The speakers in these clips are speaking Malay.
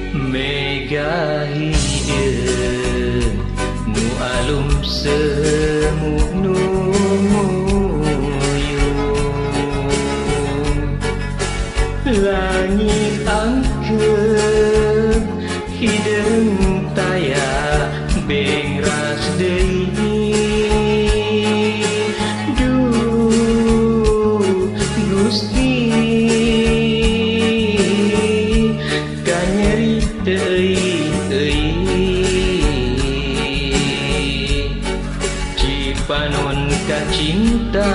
Mega hideung nu alum semu nu nguyung langit angkeun hideung taya bengras deui duh Gusti kanyeri Cipanon ka cinta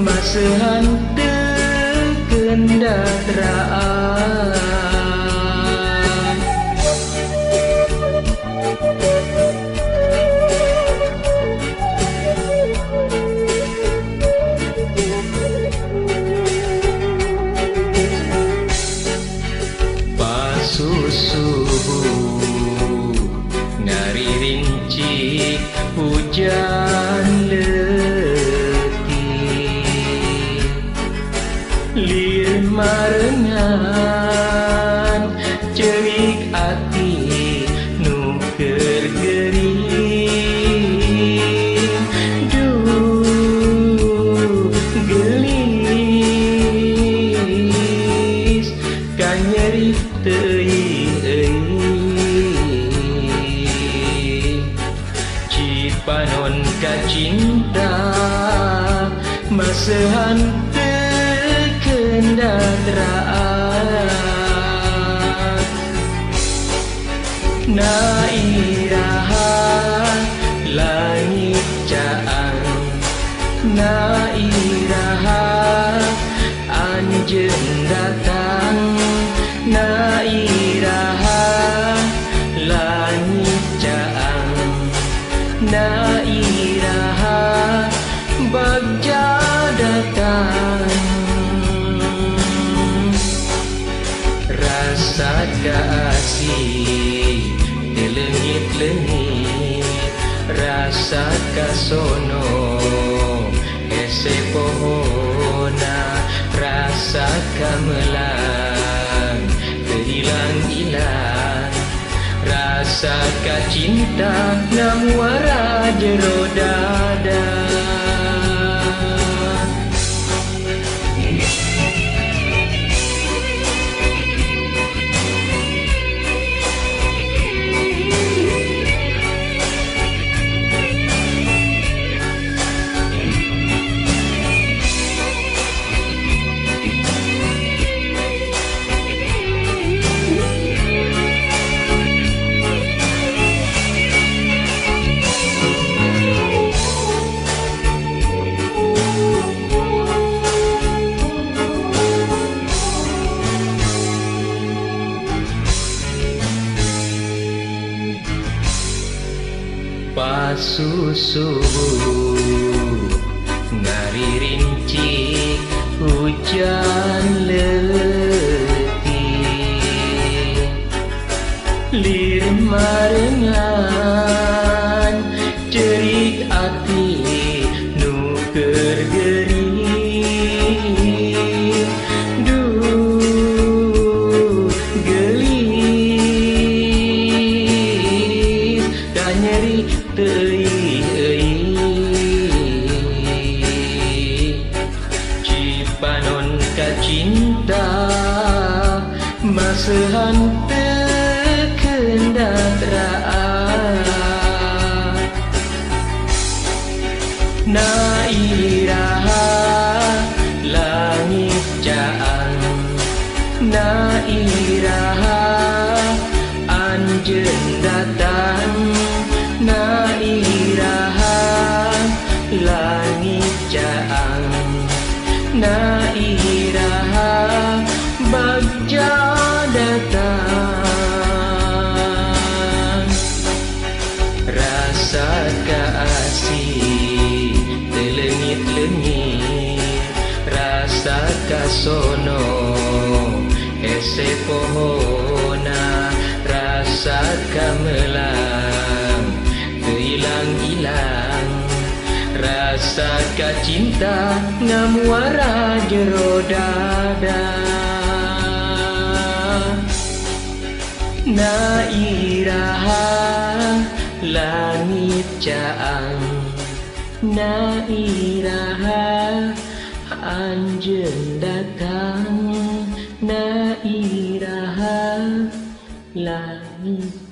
masehan teu kendaraan subuh ngaririnci hujan letih lir marengan cerik ati nu keur geuring duh gelis kanyeri teuing Cipanon ka cinta masehan teu kendaraan nairaha langit caang nairaha anjeun datang nairaha langit caang nairaha bagja datang rasa kasih telengit-lengit rasa kasono ese pohona rasa kamelang terhilang-hilang rasa kacinta ngamuara jero dada pasusuh ngaririnci hujan letih lir marengan cerik ati nu keur geuring duh gelis kanyeri teuing cinta Masahan terkendaraan Nairaha langit jaan Nairaha anjeun datang Nairaha langit jaan Nairaha bagja datang Rasa kasih telengit-lengit Rasa kasono ese pohona Rasa kamelang hilang-hilang Rasa kacinta ngamuara jero dada Nairaha langit jaang Nairaha anjeun datang Nairaha langit